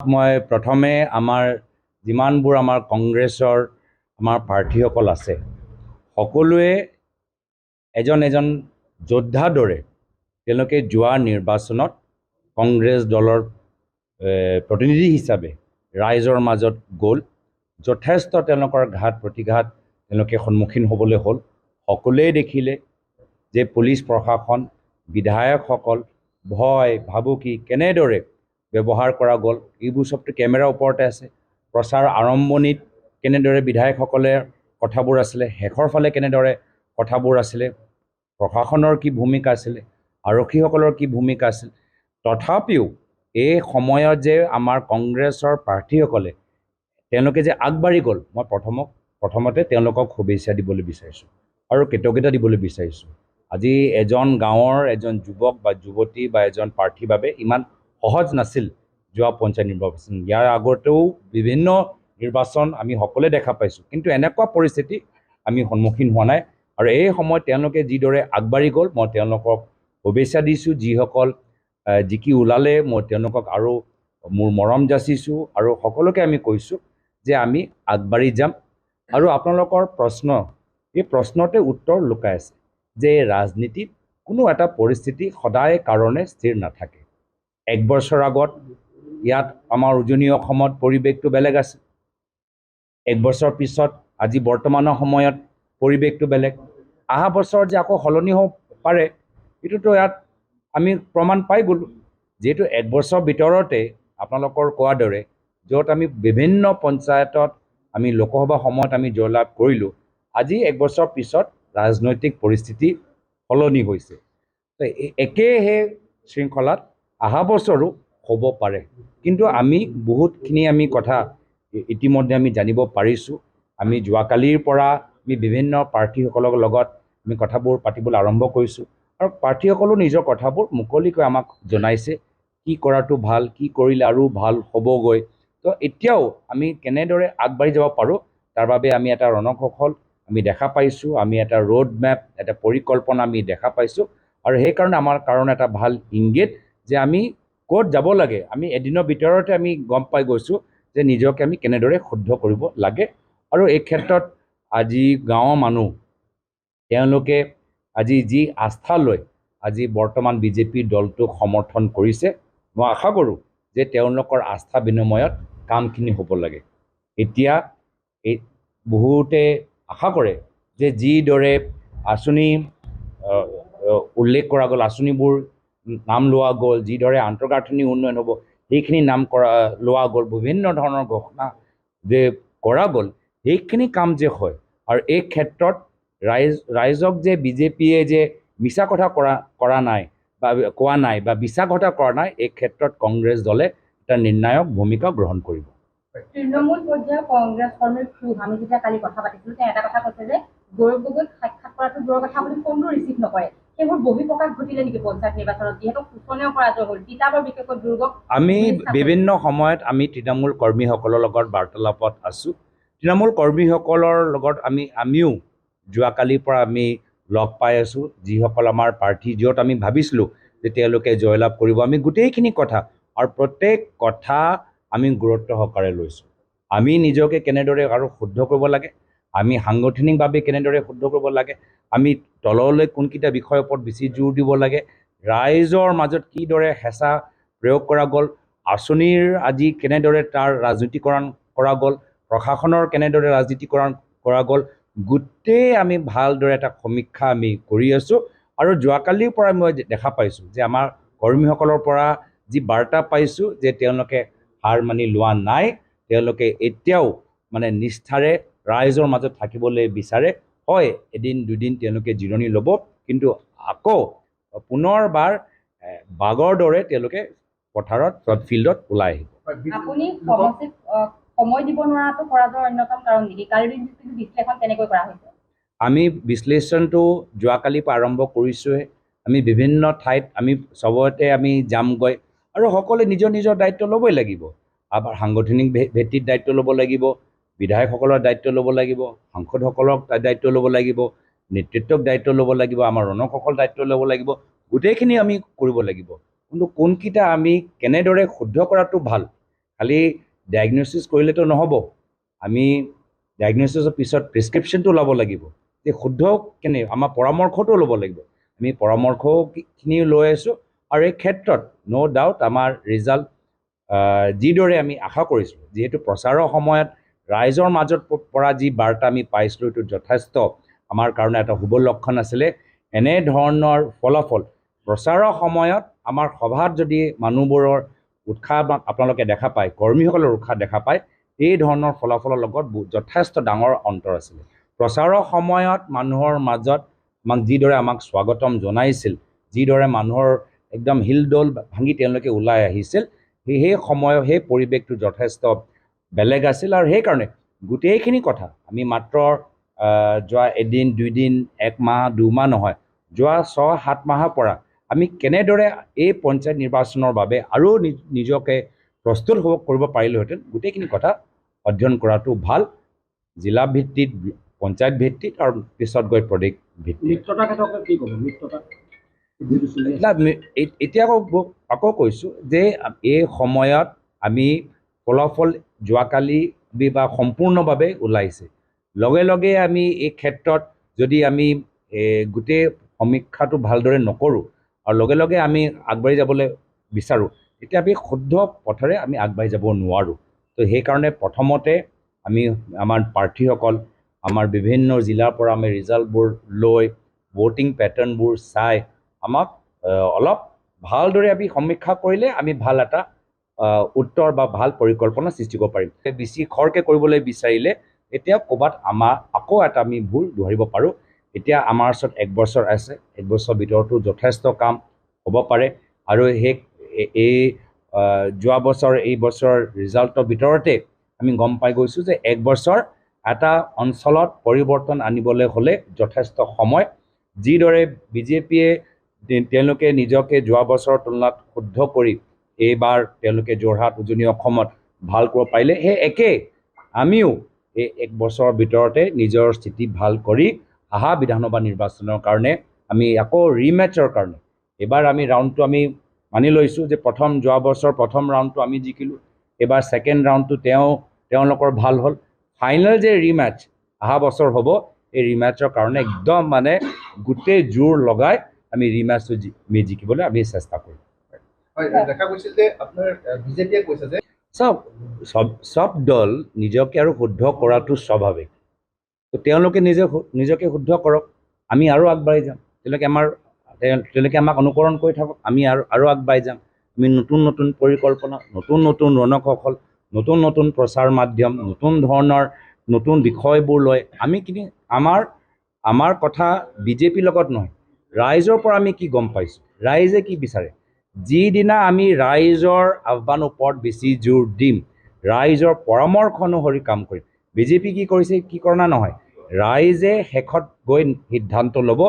মই প্ৰথমে আমাৰ যিমানবোৰ আমাৰ কংগ্ৰেছৰ আমাৰ প্ৰাৰ্থীসকল আছে সকলোৱে এজন এজন যোদ্ধাৰ দৰে তেওঁলোকে যোৱা নিৰ্বাচনত কংগ্ৰেছ দলৰ প্ৰতিনিধি হিচাপে ৰাইজৰ মাজত গ'ল। যথেষ্ট তেওঁলোকৰ ঘাত প্ৰতিঘাত তেওঁলোকে সন্মুখীন হ'বলৈ হ'ল। সকলোৱে দেখিলে যে পুলিচ প্ৰশাসন বিধায়কসকল ভয় ভাবুকি কেনেদৰে ব্যৱহাৰ কৰা গ'ল। এইবোৰ চবটো কেমেৰাৰ ওপৰতে আছে। প্ৰচাৰ আৰম্ভণিত কেনেদৰে বিধায়কসকলে কথাবোৰ আছিলে, শেষৰ ফালে কেনেদৰে কথাবোৰ আছিলে, প্ৰশাসনৰ কি ভূমিকা আছিলে, আৰক্ষীসকলৰ কি ভূমিকা আছিল। তথাপিও এই সময়ত যে আমাৰ কংগ্ৰেছৰ প্ৰাৰ্থীসকলে তেওঁলোকে যে আগবাঢ়ি গ'ল, মই প্ৰথমতে তেওঁলোকক শুভেচ্ছা দিবলৈ বিচাৰিছোঁ আৰু কৃতজ্ঞতা দিবলৈ বিচাৰিছোঁ। আজি এজন গাঁৱৰ এজন যুৱক বা যুৱতী বা এজন প্ৰাৰ্থীৰ বাবে ইমান সহজ নাছিল যোৱা পঞ্চায়ত নিৰ্বাচন। ইয়াৰ আগতেও বিভিন্ন নিৰ্বাচন আমি সকলোৱে দেখা পাইছোঁ, কিন্তু এনেকুৱা পৰিস্থিতি আমি সন্মুখীন হোৱা নাই। আৰু এই সময়ত তেওঁলোকে যিদৰে আগবাঢ়ি গ'ল, মই তেওঁলোকক শুভেচ্ছা দিছোঁ। যিসকল জিকি ওলালে মই তেওঁলোকক আৰু মোৰ মৰম যাচিছোঁ আৰু সকলোকে আমি কৈছোঁ যে আমি আগবাঢ়ি যাম। আৰু আপোনালোকৰ প্ৰশ্ন, এই প্ৰশ্নতে উত্তৰ লুকাই আছে যে ৰাজনীতিত কোনো এটা পৰিস্থিতি সদায় কাৰণে স্থিৰ নাথাকে। এক বছৰ আগত ইয়াত আমাৰ উজনি অসমত পৰিৱেশটো বেলেগ আছিল। এক বছৰ পিছত আজি বৰ্তমানৰ সময়ত পৰিৱেশটো বেলেগ। অহা বছৰ যে আকৌ সলনি হ'ব পাৰে এইটোতো ইয়াত আমি প্ৰমাণ পাই গ'লোঁ। যিহেতু এক বছৰৰ ভিতৰতে আপোনালোকৰ কোৱাৰ দৰে য'ত আমি বিভিন্ন পঞ্চায়তত আমি লোকসভা সময়ত আমি জয়লাভ কৰিলোঁ, আজি এক বছৰ পিছত ৰাজনৈতিক পৰিস্থিতি সলনি হৈছে। একে সেই শৃংখলাত অহা বছৰো হ'ব পাৰে, কিন্তু আমি বহুতখিনি আমি কথা ইতিমধ্যে আমি জানিব পাৰিছোঁ। আমি যোৱাকালিৰ পৰা আমি বিভিন্ন প্ৰাৰ্থীসকলৰ লগত আমি কথাবোৰ পাতিবলৈ আৰম্ভ কৰিছোঁ আৰু প্ৰাৰ্থীসকলেও নিজৰ কথাবোৰ মুকলিকৈ আমাক জনাইছে কি কৰাটো ভাল, কি কৰিলে আৰু ভাল হ'বগৈ। তো এতিয়াও আমি কেনেদৰে আগবাঢ়ি যাব পাৰোঁ তাৰ বাবে আমি এটা ৰণকৌশল আমি দেখা পাইছোঁ, আমি এটা ৰোড মেপ, এটা পৰিকল্পনা আমি দেখা পাইছোঁ। আৰু সেইকাৰণে আমাৰ কাৰণে এটা ভাল ইংগিত যে আমি ক'ত যাব লাগে। আমি এদিনৰ ভিতৰতে আমি গম পাই গৈছোঁ যে নিজকে আমি কেনেদৰে শুদ্ধ কৰিব লাগে। আৰু এই ক্ষেত্ৰত আজি গাঁৱৰ মানুহ তেওঁলোকে আজি যি আস্থা লৈ আজি বৰ্তমান বিজেপি দলটোক সমৰ্থন কৰিছে, মই আশা কৰোঁ যে তেওঁলোকৰ আস্থা বিনিময়ত কামখিনি হ'ব লাগে। এতিয়া এই বহুতে আশা কৰে যে যিদৰে আঁচনি উল্লেখ কৰা গ'ল, আঁচনিবোৰ নাম লোৱা গ'ল, যিদৰে আন্তঃগাঁথনি উন্নয়ন হ'ব সেইখিনি নাম লোৱা গ'ল, বিভিন্ন ধৰণৰ ঘোষণা যে কৰা গ'ল, সেইখিনি কাম যে হয়। আৰু এই ক্ষেত্ৰত ৰাইজক যে বিজেপিয়ে যে মিছা কথা কোৱা নাই বা বিশ্বাস কথা কৰা নাই, এই ক্ষেত্ৰত কংগ্ৰেছ দলে এটা নিৰ্ণায়ক ভূমিকা গ্ৰহণ কৰিব। তৃণমূল পৰ্যায়ৰ কংগ্ৰেছ কৰ্মীৰ ক্ষোভ, আমি যেতিয়া কালি কথা পাতিছিলোঁ তেওঁ এটা কথা কৈছে যে গৌৰৱ গগৈক সাক্ষাৎ কৰাটো দূৰৰ কথা বুলি ফোনটো ৰিচিভ নকৰে। সেইবোৰ বহিঃপ্ৰকাশ ঘটিলে নেকি পঞ্চায়ত নিৰ্বাচনত, যিহেতু শোচনীয় পৰাজয় হ'ল তিতাবৰ বিশেষকৈ দুৰ্গক। আমি বিভিন্ন সময়ত আমি তৃণমূল কৰ্মীসকলৰ লগত বাৰ্তালাপত আছোঁ। তৃণমূল কৰ্মীসকলৰ লগত আমিও যোৱাকালিৰ পৰা আমি লগ পাই আছোঁ। যিসকল আমাৰ প্ৰাৰ্থী, য'ত আমি ভাবিছিলোঁ যে তেওঁলোকে জয়লাভ কৰিব, আমি গোটেইখিনি কথা আৰু প্ৰত্যেক কথা আমি গুৰুত্ব সহকাৰে লৈছোঁ। আমি নিজকে কেনেদৰে আৰু শুদ্ধ কৰিব লাগে, আমি সাংগঠনিকভাৱে কেনেদৰে শুদ্ধ কৰিব লাগে, আমি তললৈ কোনকেইটা বিষয়ৰ ওপৰত বেছি জোৰ দিব লাগে, ৰাইজৰ মাজত কিদৰে হেঁচা প্ৰয়োগ কৰা গ'ল, আঁচনিৰ আজি কেনেদৰে তাৰ ৰাজনীতিকৰণ কৰা গ'ল, প্ৰশাসনৰ কেনেদৰে ৰাজনীতিকৰণ কৰা গ'ল, গোটেই আমি ভালদৰে এটা সমীক্ষা আমি কৰি আছোঁ। আৰু যোৱাকালিৰ পৰা মই দেখা পাইছোঁ যে আমাৰ কৰ্মীসকলৰ পৰা যি বাৰ্তা পাইছোঁ যে তেওঁলোকে হাৰ মানি লোৱা নাই, তেওঁলোকে এতিয়াও নিষ্ঠাৰে ৰাইজৰ মাজত থাকিবলৈ বিচাৰে। হয়, এদিন দুদিন তেওঁলোকে জিৰণি ল'ব, কিন্তু আকৌ পুনৰবাৰ বাঘৰ দৰে তেওঁলোকে পথাৰত ফিল্ডত ওলাই আহিব। আপুনি সমষ্টিক সময় দিব নোৱাৰাটো পৰাজয়ৰ অন্যতম কাৰণ নেকি? কালিৰ বিশ্লেষণ কেনেকৈ কৰা হৈছে? আমি বিশ্লেষণটো যোৱাকালিৰ পৰা আৰম্ভ কৰিছোঁহে। আমি বিভিন্ন ঠাইত আমি চবতে আমি যামগৈ আৰু সকলোৱে নিজৰ নিজৰ দায়িত্ব ল'বই লাগিব। আমাৰ সাংগঠনিক ভিত্তিত দায়িত্ব ল'ব লাগিব, বিধায়কসকলৰ দায়িত্ব ল'ব লাগিব, সাংসদসকলক দায়িত্ব ল'ব লাগিব, নেতৃত্বক দায়িত্ব ল'ব লাগিব, আমাৰ ৰণকৌশল দায়িত্ব ল'ব লাগিব, গোটেইখিনি আমি কৰিব লাগিব। কিন্তু কোনকেইটা আমি কেনেদৰে শুদ্ধ কৰাটো ভাল খালি ডায়েগন'চিছ কৰিলেতো নহ'ব, আমি ডায়েগন'চিছৰ পিছত প্ৰেছক্ৰিপশ্যনটো ল'ব লাগিব, যে শুদ্ধ কেনে আমাৰ পৰামৰ্শটো ল'ব লাগিব। আমি পৰামৰ্শখিনি লৈ আছোঁ, আৰু এই ক্ষেত্ৰত ন' ডাউট আমাৰ ৰিজাল্ট যিদৰে আমি আশা কৰিছিলোঁ, যিহেতু প্ৰচাৰৰ সময়ত ৰাইজৰ মাজত পৰা যি বাৰ্তা আমি পাইছিলোঁ, এইটো যথেষ্ট আমাৰ কাৰণে এটা শুভ লক্ষণ আছিলে। এনেধৰণৰ ফলাফল প্ৰচাৰৰ সময়ত আমাৰ সভাত যদি মানুহবোৰৰ উৎসাহ আপোনালোকে দেখা পায়, কৰ্মীসকলৰ উৎসাহ দেখা পায়, এই ধৰণৰ ফলাফলৰ লগত যথেষ্ট ডাঙৰ অন্তৰ আছিলে। প্ৰচাৰৰ সময়ত মানুহৰ মাজত যিদৰে আমাক স্বাগতম জনাইছিল, যিদৰে মানুহৰ একদম হিলদোল ভাঙি তেওঁলোকে ওলাই আহিছিল, সেই সময়ৰ সেই পৰিৱেশটো যথেষ্ট বেলেগ আছিল। আৰু সেইকাৰণে গোটেইখিনি কথা আমি মাত্ৰ যোৱা এদিন, দুইদিন, এক মাহ, দুমাহ নহয়, যোৱা 6-7 মাহৰ পৰা আমি কেনেদৰে এই পঞ্চায়ত নিৰ্বাচনৰ বাবে আৰু নিজকে প্ৰস্তুত কৰিব পাৰিলোহেঁতেন, গোটেইখিনি কথা অধ্যয়ন কৰাটো ভাল, জিলা ভিত্তিত, পঞ্চায়ত ভিত্তিত, আৰু পিছত গৈ প্ৰদেশ ভিত্তিত। মিত্ৰতাৰ ক্ষেত্ৰত কি ক'ব? মিত্ৰতা এতিয়া আকৌ কৈছোঁ যে এই সময়ত আমি ফলাফল যোৱাকালি বা সম্পূৰ্ণভাৱে ওলাইছে, লগে লগে আমি এই ক্ষেত্ৰত যদি আমি গোটেই সমীক্ষাটো ভালদৰে নকৰোঁ আৰু লগে লগে আমি আগবাঢ়ি যাবলৈ বিচাৰোঁ, তেতিয়া আমি শুদ্ধ পথেৰে আমি আগবাঢ়ি যাব নোৱাৰোঁ। তো সেইকাৰণে প্ৰথমতে আমি আমাৰ প্ৰাৰ্থীসকল, আমাৰ বিভিন্ন জিলাৰ পৰা আমি ৰিজাল্টবোৰ লৈ, ভোটিং পেটাৰ্ণবোৰ চাই, আমাক অলপ ভালদৰে আমি সমীক্ষা কৰিলে আমি ভাল এটা উত্তৰ বা ভাল পৰিকল্পনা সৃষ্টি কৰিব পাৰিম। বেছি খৰকৈ কৰিবলৈ বিচাৰিলে এতিয়া ক'ৰবাত আমাৰ আকৌ এটা আমি ভুল ধৰিব পাৰোঁ। এতিয়া আমাৰ ওচৰত 1 বছৰ আছে, 1 বছৰৰ ভিতৰতো যথেষ্ট কাম হ'ব পাৰে, আৰু এই যোৱা বছৰ এই বছৰৰ ৰিজাল্টৰ ভিতৰতে আমি গম পাই গৈছোঁ যে 1 বছৰ এটা অঞ্চলত পৰিৱৰ্তন আনিবলৈ হ'লে যথেষ্ট সময়। যিদৰে বিজেপিয়ে তেওঁলোকে নিজকে যোৱা বছৰৰ তুলনাত শুদ্ধ কৰি এইবাৰ তেওঁলোকে যোৰহাট, উজনি অসমত ভাল কৰিব পাৰিলে, সেই একেই আমিও এই 1 বছৰৰ ভিতৰতে নিজৰ স্থিতি ভাল কৰি অহা বিধানসভা নিৰ্বাচনৰ কাৰণে আমি আকৌ ৰিমেটছৰ কাৰণে এইবাৰ আমি ৰাউণ্ডটো আমি মানি লৈছোঁ যে যোৱা বছৰ প্ৰথম ৰাউণ্ডটো আমি জিকিলোঁ, এইবাৰ ছেকেণ্ড ৰাউণ্ডটো তেওঁলোকৰ ভাল হ'ল। ফাইনেল যে ৰিমেটছ অহা বছৰ হ'ব, এই ৰিমেটছৰ কাৰণে একদম মানে গোটেই জোৰ লগাই আমি ৰিমেটছটো জিকিবলৈ আমি চেষ্টা কৰিম। দেখা গৈছিল যে আপোনাৰ বিজেপিয়ে কৈছে যে চব দল নিজকে আৰু শুদ্ধ কৰাটো স্বাভাৱিক। তো তেওঁলোকে নিজকে শুদ্ধ কৰক, আমি আৰু আগবাঢ়ি যাম। তেওঁলোকে আমাক অনুকৰণ কৰি থাকক, আমি আৰু আগবাঢ়ি যাম। আমি নতুন নতুন পৰিকল্পনা, নতুন নতুন ৰণকৌশল, নতুন নতুন প্ৰচাৰ মাধ্যম, নতুন ধৰণৰ নতুন বিষয়বোৰ লৈ আমি আমাৰ কথা বিজেপিৰ লগত নহয়, ৰাইজৰ পৰা আমি কি গম পাইছোঁ, ৰাইজে কি বিচাৰে। যিদিনা আমি ৰাইজৰ আহ্বানৰ ওপৰত বেছি জোৰ দিম, ৰাইজৰ পৰামৰ্শ অনুসৰি কাম কৰিম। বিজেপি কি কৰিছে, কি কৰা নহয়, ৰাইজে শেষত গৈ সিদ্ধান্ত ল'ব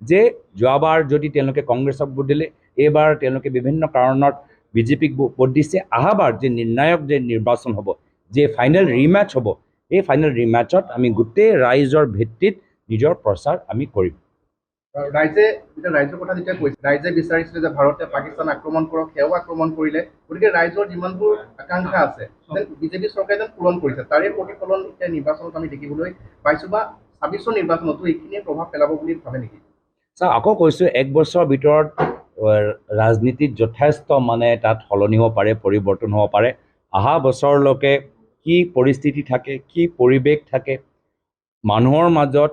যে যোৱাবাৰ যদি তেওঁলোকে কংগ্ৰেছক ভোট দিলে, এইবাৰ তেওঁলোকে বিভিন্ন কাৰণত বিজেপিক ভোট দিছে, অহাবাৰ যে নিৰ্ণায়ক যে নিৰ্বাচন হ'ব, যে ফাইনেল ৰিমেটছ হ'ব, এই ফাইনেল ৰিমেটছত আমি গোটেই ৰাইজৰ ভিত্তিত নিজৰ প্ৰচাৰ আমি কৰিম। ৰাইজৰ কথা যেতিয়া কৈছে, ৰাইজে বিচাৰিছিলে যে ভাৰতে পাকিস্তান আক্ৰমণ কৰক, সেয়াও আক্ৰমণ কৰিলে, গতিকে ৰাইজৰ যিমানবোৰ আকাংক্ষা আছে বিজেপি চৰকাৰে যেন পূৰণ কৰিছে, তাৰে প্ৰতিফলন এতিয়া নিৰ্বাচনত আমি দেখিবলৈ পাইছোঁ, বা 26ৰ নিৰ্বাচনতো এইখিনিয়ে প্ৰভাৱ পেলাব বুলি ভাবে নেকি? আকৌ কৈছোঁ, 1 বছৰৰ ভিতৰত ৰাজনীতিত যথেষ্ট মানে তাত সলনি হ'ব পাৰে, পৰিৱৰ্তন হ'ব পাৰে। অহা বছৰলৈকে কি পৰিস্থিতি থাকে, কি পৰিৱেশ থাকে, মানুহৰ মাজত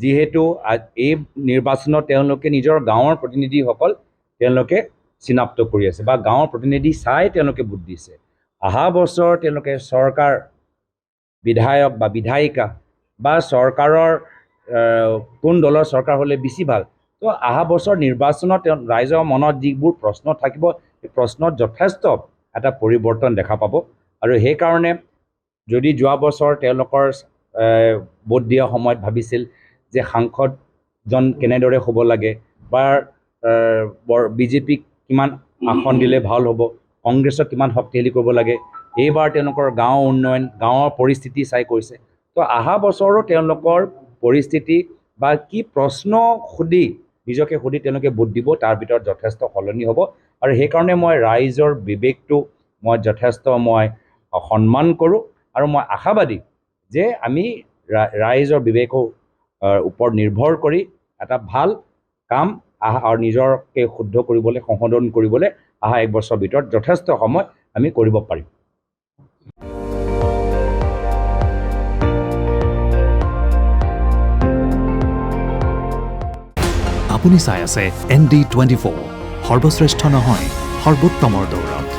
যিহেতু এই নিৰ্বাচনত তেওঁলোকে নিজৰ গাঁৱৰ প্ৰতিনিধিসকল তেওঁলোকে চিনাক্ত কৰি আছে, বা গাঁৱৰ প্ৰতিনিধি চাই তেওঁলোকে ভোট দিছে। অহা বছৰ তেওঁলোকে চৰকাৰ, বিধায়ক বা বিধায়িকা বা চৰকাৰৰ কোন দলৰ চৰকাৰ হ'লে বেছি ভাল। তো অহা বছৰ নিৰ্বাচনত ৰাইজৰ মনত যিবোৰ প্ৰশ্ন থাকিব, সেই প্ৰশ্নত যথেষ্ট এটা পৰিৱৰ্তন দেখা পাব। আৰু সেইকাৰণে যদি যোৱা বছৰ তেওঁলোকৰ ভোট দিয়া সময়ত ভাবিছিল যে সাংসদজন কেনেদৰে হ'ব লাগে, বা বিজেপিক কিমান আসন দিলে ভাল হ'ব, কংগ্ৰেছক কিমান শক্তিশালী কৰিব লাগে, এইবাৰ তেওঁলোকৰ গাঁও উন্নয়ন, গাঁৱৰ পৰিস্থিতি চাই কৰিছে। তো অহা বছৰো তেওঁলোকৰ পৰিস্থিতি বা কি প্ৰশ্ন নিজকে সুধি তেওঁলোকে ভোট দিব, তাৰ ভিতৰত যথেষ্ট সলনি হ'ব। আৰু সেইকাৰণে মই ৰাইজৰ বিবেকটো যথেষ্ট সন্মান কৰোঁ আৰু মই আশাবাদী যে আমি ৰাইজৰ বিবেকৰ ওপৰত নিৰ্ভৰ কৰি এটা ভাল কাম আৰু নিজকে শুদ্ধ কৰিবলৈ সংশোধন কৰিবলৈ অহা 1 বছৰৰ ভিতৰত যথেষ্ট সময় আমি কৰিব পাৰিম। আপুনি চাই আছে ND24, সৰ্বশ্ৰেষ্ঠ নহয় সৰ্বোত্তমৰ দৌৰ।